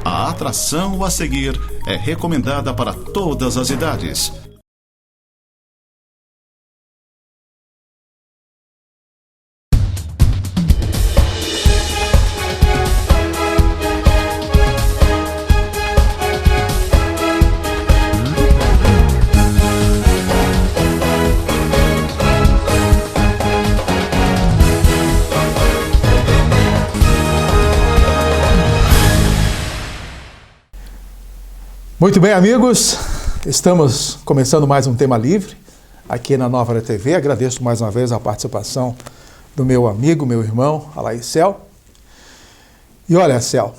A atração a seguir é recomendada para todas as idades. Muito bem, amigos, estamos começando mais um Tema Livre aqui na Nova TV. Agradeço mais uma vez a participação do meu amigo, meu irmão, Alair Cel. E olha, Cel,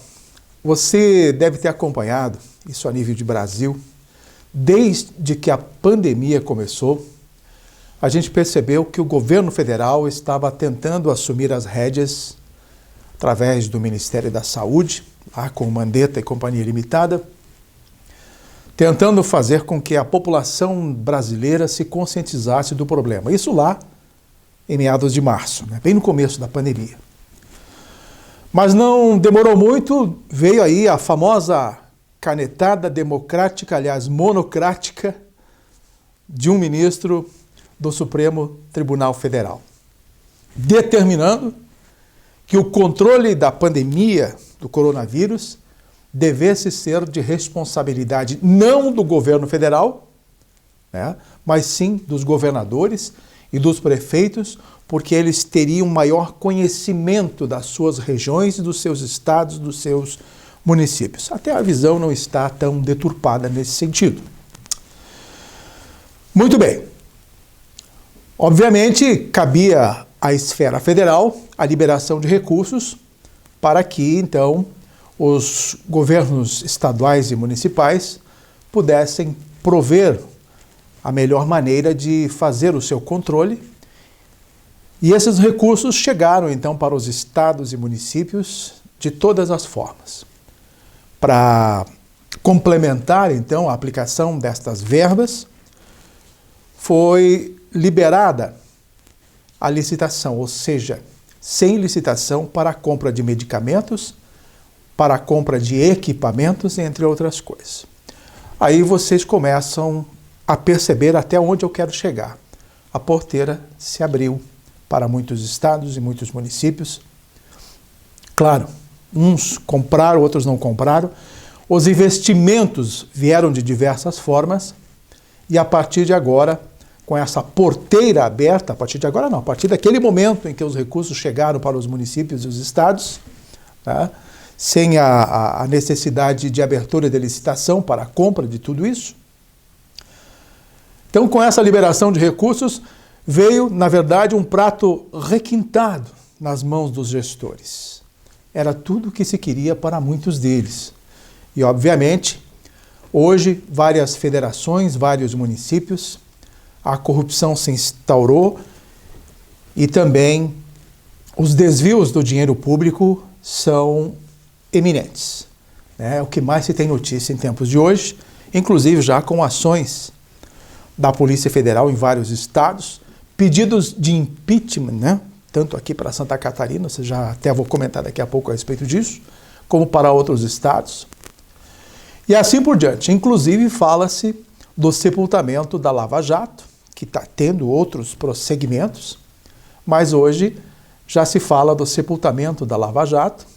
você deve ter acompanhado isso a nível de Brasil. Desde que a pandemia começou, a gente percebeu que o governo federal estava tentando assumir as rédeas através do Ministério da Saúde, lá com o Mandetta e Companhia Limitada, tentando fazer com que a população brasileira se conscientizasse do problema. Isso lá em meados de março, bem no começo da pandemia. Mas não demorou muito, veio aí a famosa canetada democrática, aliás, monocrática, de um ministro do Supremo Tribunal Federal, determinando que o controle da pandemia do coronavírus devesse ser de responsabilidade não do governo federal, mas sim dos governadores e dos prefeitos, porque eles teriam maior conhecimento das suas regiões, dos seus estados, dos seus municípios. Até a visão não está tão deturpada nesse sentido. Muito bem. Obviamente, cabia à esfera federal a liberação de recursos para que, então, os governos estaduais e municipais pudessem prover a melhor maneira de fazer o seu controle. E esses recursos chegaram, então, para os estados e municípios de todas as formas. Para complementar, então, a aplicação destas verbas, foi liberada a licitação, ou seja, sem licitação para a compra de medicamentos, para a compra de equipamentos, entre outras coisas. Aí vocês começam a perceber até onde eu quero chegar. A porteira se abriu para muitos estados e muitos municípios. Claro, uns compraram, outros não compraram. Os investimentos vieram de diversas formas e a partir de agora, com essa porteira aberta, a partir de agora não, a partir daquele momento em que os recursos chegaram para os municípios e os estados, sem a necessidade de abertura de licitação para a compra de tudo isso. Então, com essa liberação de recursos, veio, na verdade, um prato requintado nas mãos dos gestores. Era tudo o que se queria para muitos deles. E, obviamente, hoje, várias federações, vários municípios, a corrupção se instaurou e também os desvios do dinheiro público são eminentes. É o que mais se tem notícia em tempos de hoje, inclusive já com ações da Polícia Federal em vários estados, pedidos de impeachment, tanto aqui para Santa Catarina, você já até vou comentar daqui a pouco a respeito disso, como para outros estados. E assim por diante. Inclusive fala-se do sepultamento da Lava Jato, que está tendo outros prosseguimentos, mas hoje já se fala do sepultamento da Lava Jato,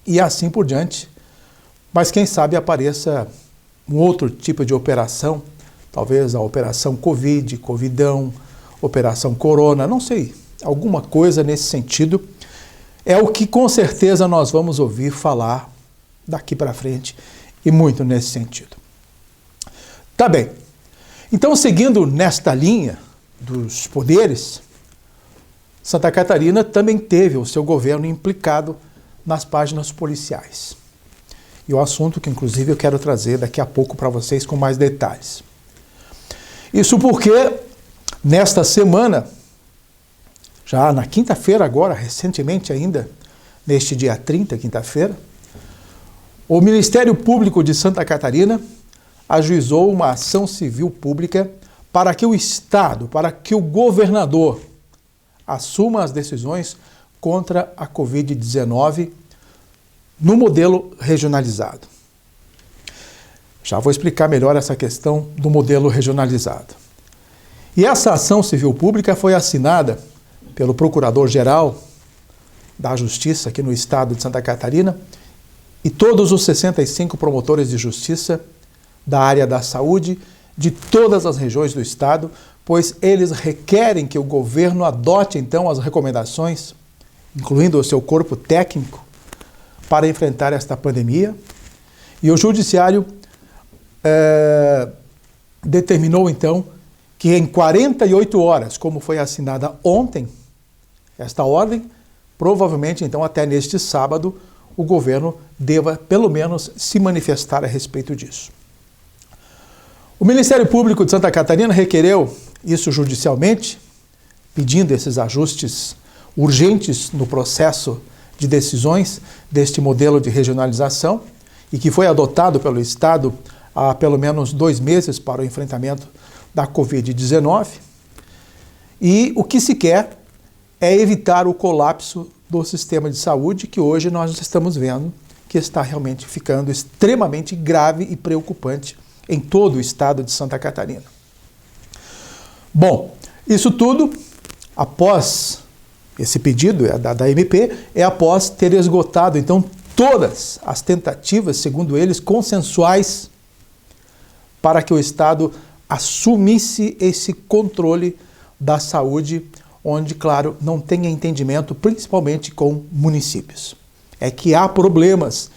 e assim por diante. Mas quem sabe apareça um outro tipo de operação, talvez a Operação Covid, Covidão, Operação Corona, não sei, alguma coisa nesse sentido. É o que com certeza nós vamos ouvir falar daqui para frente e muito nesse sentido. Tá bem. Então, seguindo nesta linha dos poderes, Santa Catarina também teve o seu governo implicado nas páginas policiais. E o assunto que, inclusive, eu quero trazer daqui a pouco para vocês com mais detalhes. Isso porque, nesta semana, já na quinta-feira agora, recentemente ainda, neste dia 30, quinta-feira, o Ministério Público de Santa Catarina ajuizou uma ação civil pública para que o Estado, para que o governador assuma as decisões contra a Covid-19 no modelo regionalizado. Já vou explicar melhor essa questão do modelo regionalizado. E essa ação civil pública foi assinada pelo Procurador-Geral da Justiça aqui no estado de Santa Catarina e todos os 65 promotores de justiça da área da saúde de todas as regiões do estado, pois eles requerem que o governo adote então as recomendações, incluindo o seu corpo técnico, para enfrentar esta pandemia. E o Judiciário determinou então que em 48 horas, como foi assinada ontem, esta ordem, provavelmente então até neste sábado, o governo deva pelo menos se manifestar a respeito disso. O Ministério Público de Santa Catarina requereu isso judicialmente, pedindo esses ajustes urgentes no processo de decisões deste modelo de regionalização e que foi adotado pelo Estado há pelo menos 2 meses para o enfrentamento da Covid-19. E o que se quer é evitar o colapso do sistema de saúde que hoje nós estamos vendo que está realmente ficando extremamente grave e preocupante em todo o estado de Santa Catarina. Bom, isso tudo, após esse pedido da MP, é após ter esgotado, então, todas as tentativas, segundo eles, consensuais para que o Estado assumisse esse controle da saúde, onde, claro, não tenha entendimento, principalmente com municípios. É que há problemas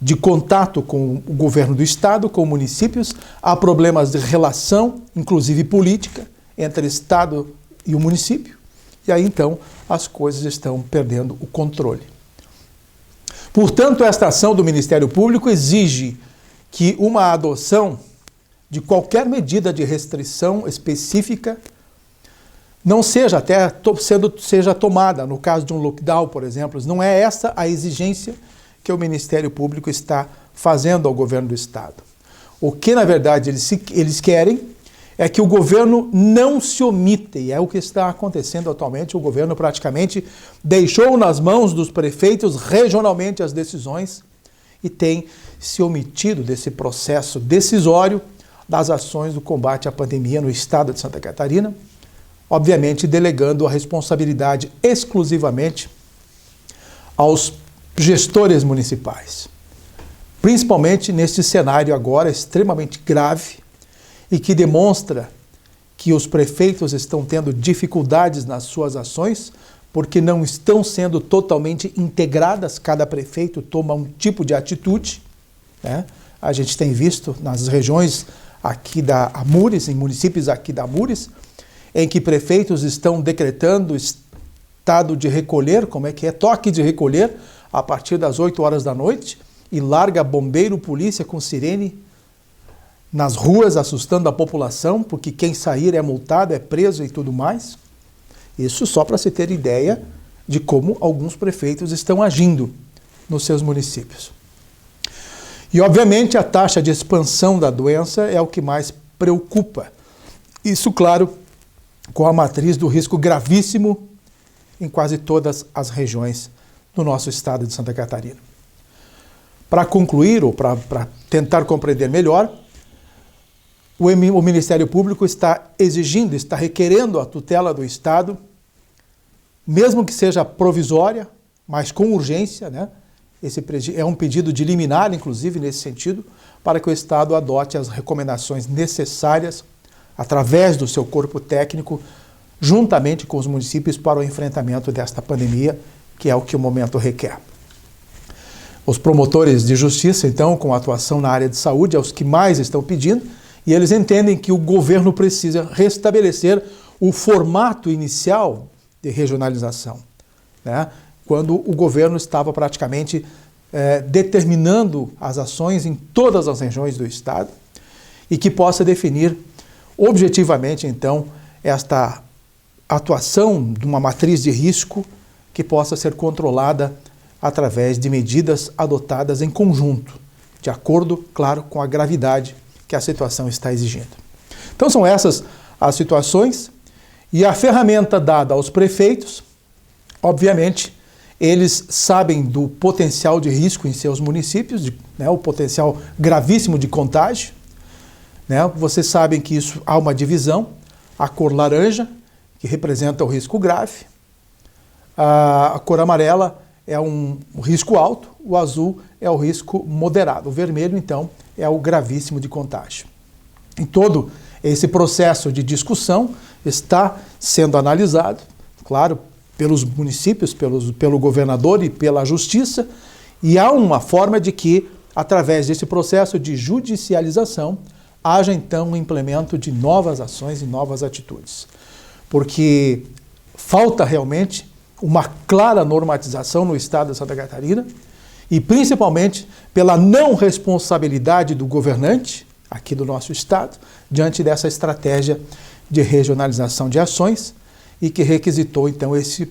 de contato com o governo do Estado, com municípios, há problemas de relação, inclusive política, entre o Estado e o município, e aí então as coisas estão perdendo o controle. Portanto, esta ação do Ministério Público exige que uma adoção de qualquer medida de restrição específica não seja até seja tomada, no caso de um lockdown, por exemplo. Não é essa a exigência que o Ministério Público está fazendo ao governo do Estado. O que, na verdade, eles querem é que o governo não se omita, e é o que está acontecendo atualmente. O governo praticamente deixou nas mãos dos prefeitos regionalmente as decisões e tem se omitido desse processo decisório das ações do combate à pandemia no estado de Santa Catarina, obviamente delegando a responsabilidade exclusivamente aos gestores municipais, principalmente neste cenário agora extremamente grave e que demonstra que os prefeitos estão tendo dificuldades nas suas ações porque não estão sendo totalmente integradas, cada prefeito toma um tipo de atitude, né? A gente tem visto nas regiões aqui da Amures, em municípios aqui da Amures, em que prefeitos estão decretando estado de recolher, toque de recolher, a partir das 8 horas da noite, e larga bombeiro, polícia com sirene nas ruas, assustando a população, porque quem sair é multado, é preso e tudo mais. Isso só para se ter ideia de como alguns prefeitos estão agindo nos seus municípios. E, obviamente, a taxa de expansão da doença é o que mais preocupa. Isso, claro, com a matriz do risco gravíssimo em quase todas as regiões do nosso estado de Santa Catarina. Para concluir, ou para tentar compreender melhor, o Ministério Público está exigindo, está requerendo a tutela do Estado, mesmo que seja provisória, mas com urgência, né? Esse é um pedido de liminar, inclusive, nesse sentido, para que o Estado adote as recomendações necessárias, através do seu corpo técnico, juntamente com os municípios, para o enfrentamento desta pandemia, que é o que o momento requer. Os promotores de justiça, então, com atuação na área de saúde, é os que mais estão pedindo, e eles entendem que o governo precisa restabelecer o formato inicial de regionalização, né? Quando o governo estava praticamente determinando as ações em todas as regiões do estado e que possa definir objetivamente, então, esta atuação de uma matriz de risco que possa ser controlada através de medidas adotadas em conjunto, de acordo, claro, com a gravidade que a situação está exigindo. Então são essas as situações e a ferramenta dada aos prefeitos, obviamente, eles sabem do potencial de risco em seus municípios, né, o potencial gravíssimo de contágio. Né? Vocês sabem que isso há uma divisão, a cor laranja, que representa o risco grave, a cor amarela é um risco alto, o azul é o risco moderado, o vermelho, então, é o gravíssimo de contágio. Em todo esse processo de discussão está sendo analisado, claro, pelos municípios, pelo governador e pela justiça, e há uma forma de que, através desse processo de judicialização, haja então um implemento de novas ações e novas atitudes. Porque falta realmente uma clara normatização no estado de Santa Catarina e principalmente pela não responsabilidade do governante aqui do nosso estado diante dessa estratégia de regionalização de ações e que requisitou então esse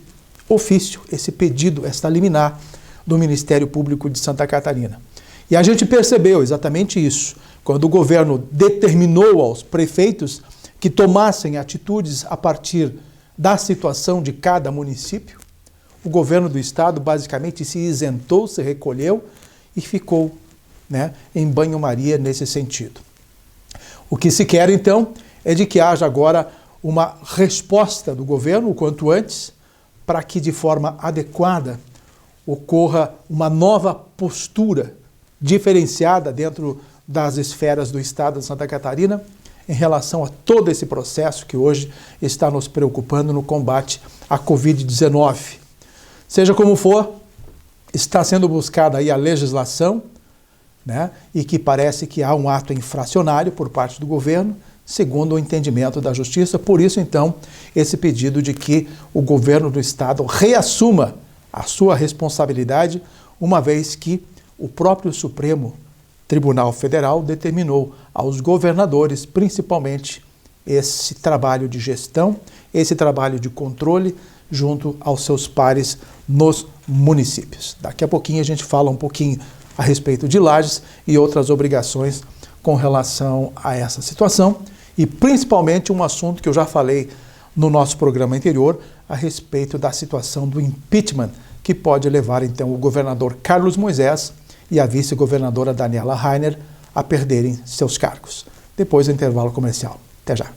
ofício, esse pedido, esta liminar do Ministério Público de Santa Catarina. E a gente percebeu exatamente isso, quando o governo determinou aos prefeitos que tomassem atitudes a partir da situação de cada município, o governo do estado basicamente se isentou, se recolheu e ficou, né, em banho-maria nesse sentido. O que se quer, então, é de que haja agora uma resposta do governo, o quanto antes, para que de forma adequada ocorra uma nova postura diferenciada dentro das esferas do estado de Santa Catarina em relação a todo esse processo que hoje está nos preocupando no combate à Covid-19. Seja como for, está sendo buscada aí a legislação, né, e que parece que há um ato infracionário por parte do governo, segundo o entendimento da Justiça. Por isso, então, esse pedido de que o governo do estado reassuma a sua responsabilidade, uma vez que o próprio Supremo Tribunal Federal determinou aos governadores, principalmente, esse trabalho de gestão, esse trabalho de controle junto aos seus pares nos municípios. Daqui a pouquinho a gente fala um pouquinho a respeito de Lages e outras obrigações com relação a essa situação e principalmente um assunto que eu já falei no nosso programa anterior a respeito da situação do impeachment que pode levar então o governador Carlos Moisés e a vice-governadora Daniela Rainer a perderem seus cargos. Depois do intervalo comercial. Até já.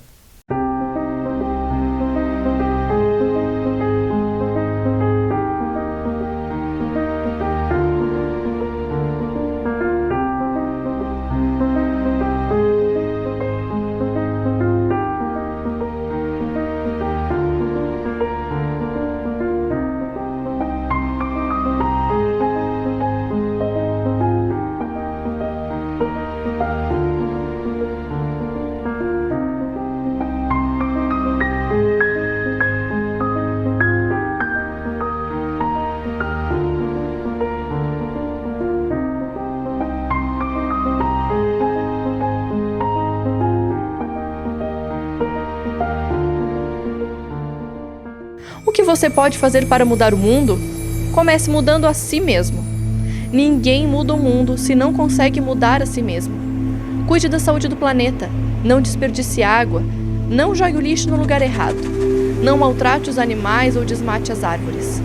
O que você pode fazer para mudar o mundo? Comece mudando a si mesmo. Ninguém muda o mundo se não consegue mudar a si mesmo. Cuide da saúde do planeta, não desperdice água, não jogue o lixo no lugar errado, não maltrate os animais ou desmate as árvores.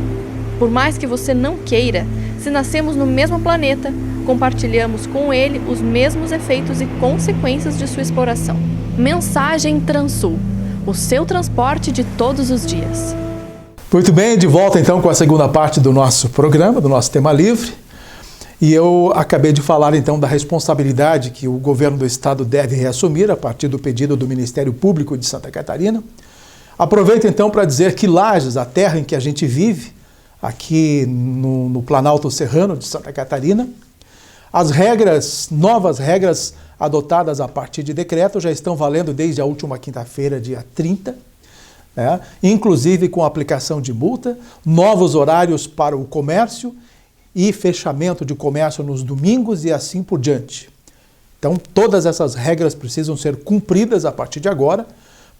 Por mais que você não queira, se nascemos no mesmo planeta, compartilhamos com ele os mesmos efeitos e consequências de sua exploração. Mensagem Transul, o seu transporte de todos os dias. Muito bem, de volta então com a segunda parte do nosso programa, do nosso tema livre. E eu acabei de falar então da responsabilidade que o governo do estado deve reassumir a partir do pedido do Ministério Público de Santa Catarina. Aproveito então para dizer que Lages, a terra em que a gente vive, aqui no Planalto Serrano de Santa Catarina, as regras, novas regras adotadas a partir de decreto já estão valendo desde a última quinta-feira, dia 30, inclusive com aplicação de multa, novos horários para o comércio e fechamento de comércio nos domingos e assim por diante. Então, todas essas regras precisam ser cumpridas a partir de agora,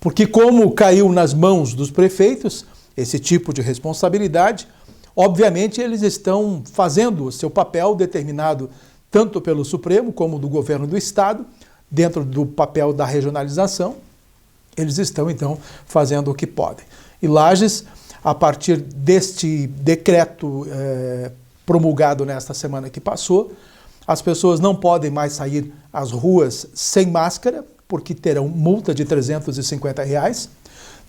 porque como caiu nas mãos dos prefeitos esse tipo de responsabilidade, obviamente eles estão fazendo o seu papel determinado tanto pelo Supremo como do governo do estado, dentro do papel da regionalização. Eles estão, então, fazendo o que podem. E Lages, a partir deste decreto promulgado nesta semana que passou, as pessoas não podem mais sair às ruas sem máscara, porque terão multa de R$350.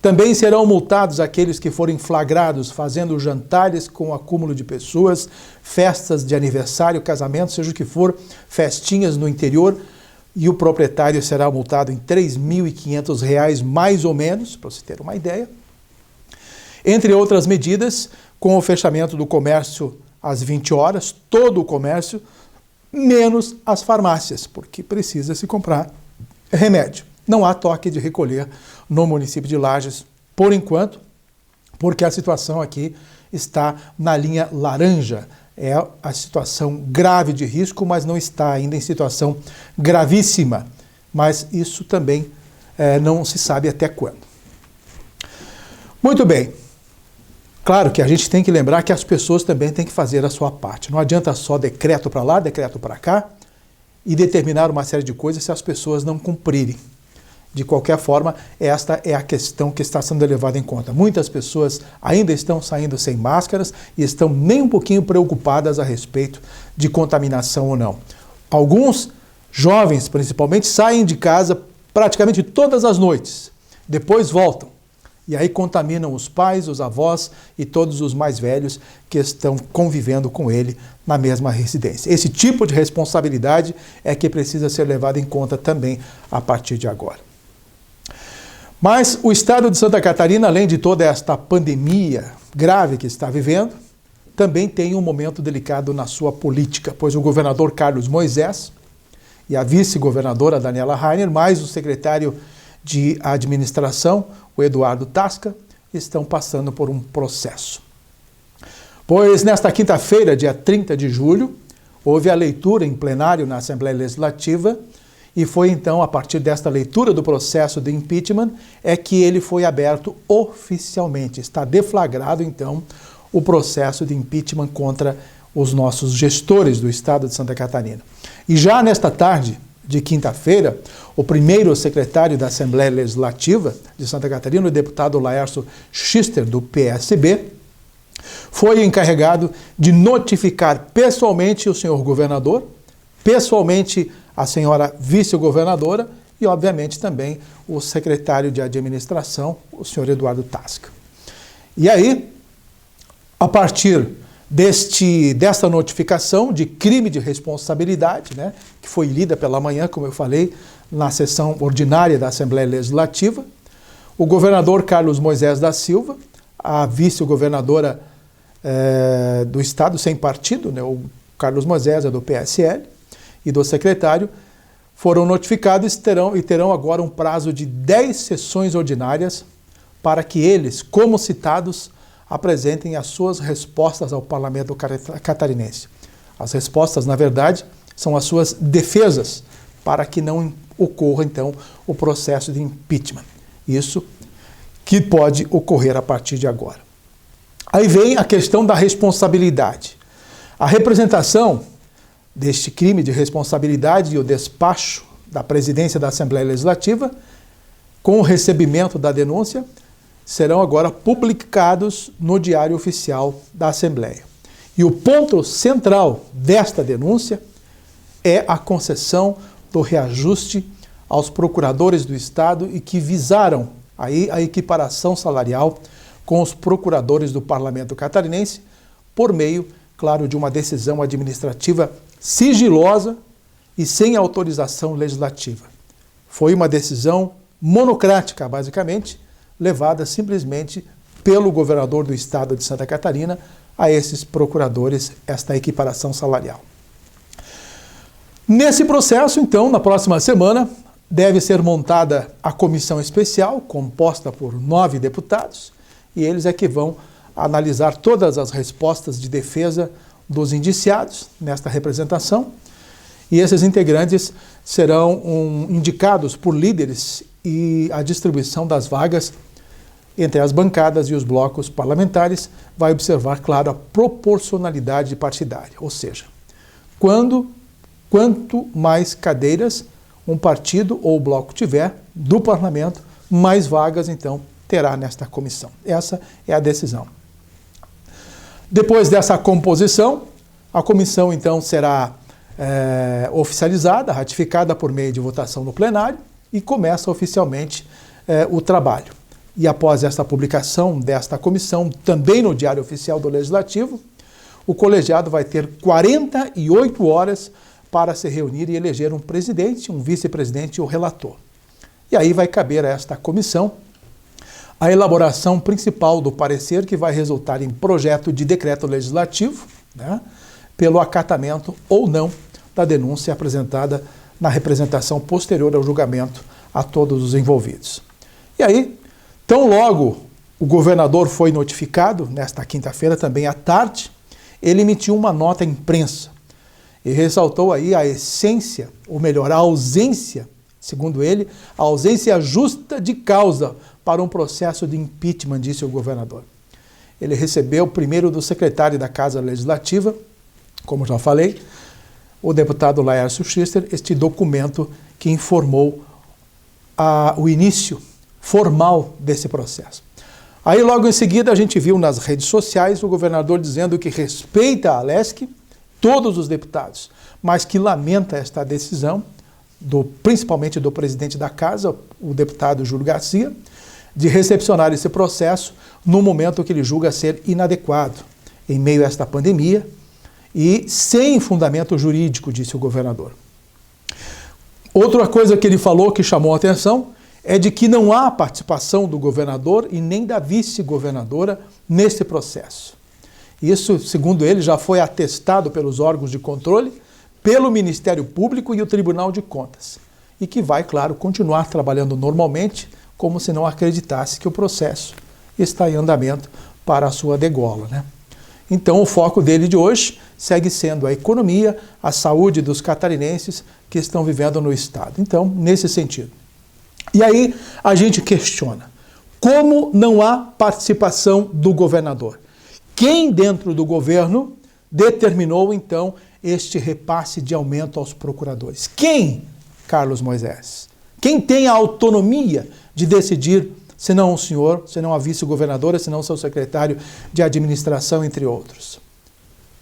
Também serão multados aqueles que forem flagrados fazendo jantares com acúmulo de pessoas, festas de aniversário, casamento, seja o que for, festinhas no interior, e o proprietário será multado em R$3.500 mais ou menos, para você ter uma ideia. Entre outras medidas, com o fechamento do comércio às 20 horas, todo o comércio, menos as farmácias, porque precisa se comprar remédio. Não há toque de recolher no município de Lages, por enquanto, porque a situação aqui está na linha laranja. É a situação grave de risco, mas não está ainda em situação gravíssima. Mas isso também não se sabe até quando. Muito bem. Claro que a gente tem que lembrar que as pessoas também têm que fazer a sua parte. Não adianta só decreto para lá, decreto para cá e determinar uma série de coisas se as pessoas não cumprirem. De qualquer forma, esta é a questão que está sendo levada em conta. Muitas pessoas ainda estão saindo sem máscaras e estão nem um pouquinho preocupadas a respeito de contaminação ou não. Alguns jovens, principalmente, saem de casa praticamente todas as noites. Depois voltam. E aí contaminam os pais, os avós e todos os mais velhos que estão convivendo com ele na mesma residência. Esse tipo de responsabilidade é que precisa ser levado em conta também a partir de agora. Mas o estado de Santa Catarina, além de toda esta pandemia grave que está vivendo, também tem um momento delicado na sua política, pois o governador Carlos Moisés e a vice-governadora Daniela Rainer, mais o secretário de administração, o Eduardo Tasca, estão passando por um processo. Pois nesta quinta-feira, dia 30 de julho, houve a leitura em plenário na Assembleia Legislativa e foi então a partir desta leitura do processo de impeachment é que ele foi aberto oficialmente. Está deflagrado então o processo de impeachment contra os nossos gestores do estado de Santa Catarina. E já nesta tarde de quinta-feira, o primeiro secretário da Assembleia Legislativa de Santa Catarina, o deputado Laércio Schister, do PSB, foi encarregado de notificar pessoalmente o senhor governador, pessoalmente a senhora vice-governadora e, obviamente, também o secretário de administração, o senhor Eduardo Tasca. E aí, a partir desta notificação de crime de responsabilidade, né, que foi lida pela manhã, como eu falei, na sessão ordinária da Assembleia Legislativa, o governador Carlos Moisés da Silva, a vice-governadora do estado sem partido, né, o Carlos Moisés é do PSL, e do secretário, foram notificados e terão agora um prazo de 10 sessões ordinárias para que eles, como citados, apresentem as suas respostas ao parlamento catarinense. As respostas, na verdade, são as suas defesas para que não ocorra, então, o processo de impeachment. Isso que pode ocorrer a partir de agora. Aí vem a questão da responsabilidade. A representação deste crime de responsabilidade e o despacho da presidência da Assembleia Legislativa, com o recebimento da denúncia, serão agora publicados no Diário Oficial da Assembleia. E o ponto central desta denúncia é a concessão do reajuste aos procuradores do Estado e que visaram aí a equiparação salarial com os procuradores do Parlamento Catarinense por meio, claro, de uma decisão administrativa sigilosa e sem autorização legislativa. Foi uma decisão monocrática, basicamente, levada simplesmente pelo governador do estado de Santa Catarina a esses procuradores, esta equiparação salarial. Nesse processo, então, na próxima semana, deve ser montada a comissão especial, composta por 9 deputados, e eles é que vão analisar todas as respostas de defesa dos indiciados nesta representação, e esses integrantes serão indicados por líderes e a distribuição das vagas entre as bancadas e os blocos parlamentares vai observar, claro, a proporcionalidade partidária, ou seja, quanto mais cadeiras um partido ou bloco tiver do parlamento, mais vagas, então, terá nesta comissão. Essa é a decisão. Depois dessa composição, a comissão então será oficializada, ratificada por meio de votação no plenário e começa oficialmente o trabalho. E após esta publicação desta comissão, também no Diário Oficial do Legislativo, o colegiado vai ter 48 horas para se reunir e eleger um presidente, um vice-presidente e o relator. E aí vai caber a esta comissão a elaboração principal do parecer, que vai resultar em projeto de decreto legislativo, né, pelo acatamento ou não da denúncia apresentada na representação posterior ao julgamento a todos os envolvidos. E aí, tão logo o governador foi notificado, nesta quinta-feira também à tarde, ele emitiu uma nota à imprensa e ressaltou aí a essência, ou melhor, a ausência, segundo ele, a ausência justa de causa para um processo de impeachment, disse o governador. Ele recebeu primeiro do secretário da Casa Legislativa, como já falei, o deputado Laércio Schister, este documento que informou o início formal desse processo. Aí logo em seguida a gente viu nas redes sociais o governador dizendo que respeita a Alesc, todos os deputados, mas que lamenta esta decisão, principalmente do presidente da casa, o deputado Júlio Garcia, de recepcionar esse processo no momento que ele julga ser inadequado, em meio a esta pandemia e sem fundamento jurídico, disse o governador. Outra coisa que ele falou que chamou a atenção é de que não há participação do governador e nem da vice-governadora nesse processo. Isso, segundo ele, já foi atestado pelos órgãos de controle, pelo Ministério Público e o Tribunal de Contas. E que vai, claro, continuar trabalhando normalmente, como se não acreditasse que o processo está em andamento para a sua degola, né? Então, o foco dele de hoje segue sendo a economia, a saúde dos catarinenses que estão vivendo no Estado. Então, nesse sentido. E aí, a gente questiona, como não há participação do governador? Quem dentro do governo determinou, então, este repasse de aumento aos procuradores? Quem, Carlos Moisés? Quem tem a autonomia de decidir, se não o senhor, se não a vice-governadora, se não o seu secretário de administração, entre outros?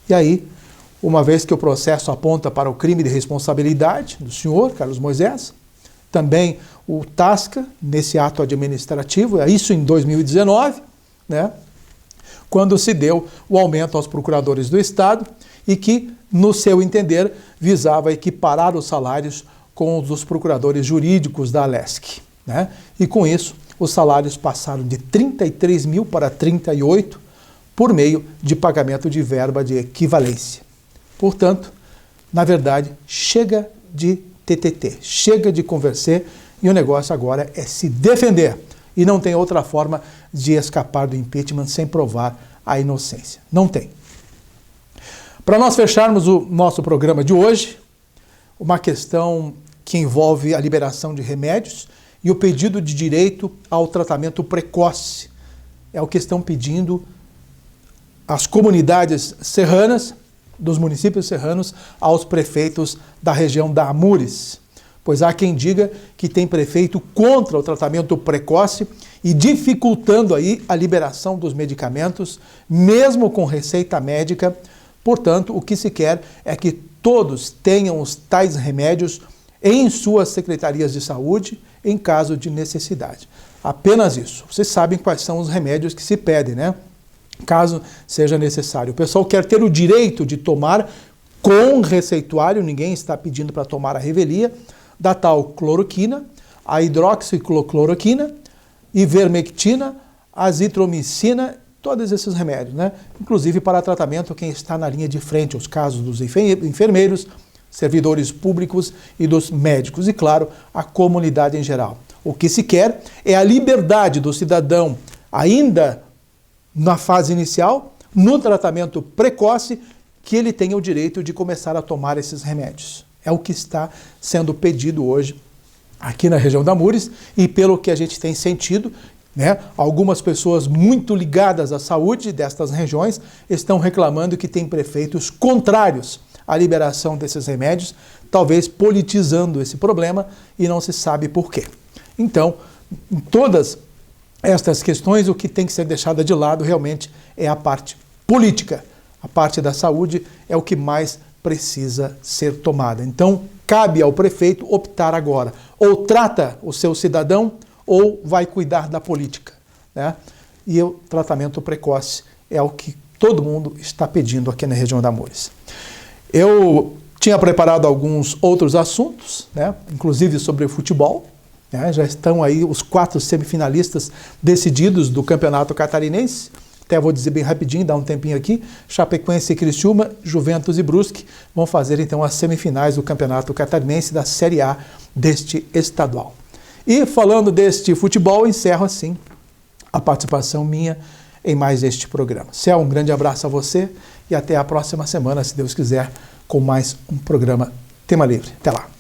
E aí, uma vez que o processo aponta para o crime de responsabilidade do senhor, Carlos Moisés, também o Tasca, nesse ato administrativo, isso em 2019, né, quando se deu o aumento aos procuradores do Estado e que, no seu entender, visava equiparar os salários com os dos procuradores jurídicos da Alesc, né? E com isso, os salários passaram de 33 mil para 38 por meio de pagamento de verba de equivalência. Portanto, na verdade, chega de TTT, chega de conversar e o negócio agora é se defender. E não tem outra forma de escapar do impeachment sem provar a inocência. Não tem. Para nós fecharmos o nosso programa de hoje, uma questão que envolve a liberação de remédios e o pedido de direito ao tratamento precoce. É o que estão pedindo as comunidades serranas, dos municípios serranos, aos prefeitos da região da Amures. Pois há quem diga que tem prefeito contra o tratamento precoce e dificultando aí a liberação dos medicamentos, mesmo com receita médica. Portanto, o que se quer é que todos tenham os tais remédios em suas secretarias de saúde em caso de necessidade. Apenas isso. Vocês sabem quais são os remédios que se pedem, né? Caso seja necessário. O pessoal quer ter o direito de tomar com receituário, ninguém está pedindo para tomar a revelia, da tal cloroquina, a hidroxicloroquina, ivermectina, azitromicina, todos esses remédios, né? Inclusive para tratamento quem está na linha de frente, os casos dos enfermeiros, servidores públicos e dos médicos e, claro, a comunidade em geral. O que se quer é a liberdade do cidadão, ainda na fase inicial, no tratamento precoce, que ele tenha o direito de começar a tomar esses remédios. É o que está sendo pedido hoje aqui na região da Amures e pelo que a gente tem sentido, né, algumas pessoas muito ligadas à saúde destas regiões estão reclamando que tem prefeitos contrários à liberação desses remédios, talvez politizando esse problema e não se sabe por quê. Então, em todas estas questões, o que tem que ser deixado de lado realmente é a parte política. A parte da saúde é o que mais precisa ser tomada. Então, cabe ao prefeito optar agora. Ou trata o seu cidadão, ou vai cuidar da política, né? E o tratamento precoce é o que todo mundo está pedindo aqui na região da Amores. Eu tinha preparado alguns outros assuntos, né? Inclusive sobre o futebol, né? Já estão aí os 4 semifinalistas decididos do Campeonato Catarinense. Até vou dizer bem rapidinho, dá um tempinho aqui. Chapecoense e Criciúma, Juventus e Brusque vão fazer então as semifinais do Campeonato Catarinense da Série A deste estadual. E falando deste futebol, encerro assim a participação minha em mais este programa. Céu, um grande abraço a você e até a próxima semana, se Deus quiser, com mais um programa Tema Livre. Até lá.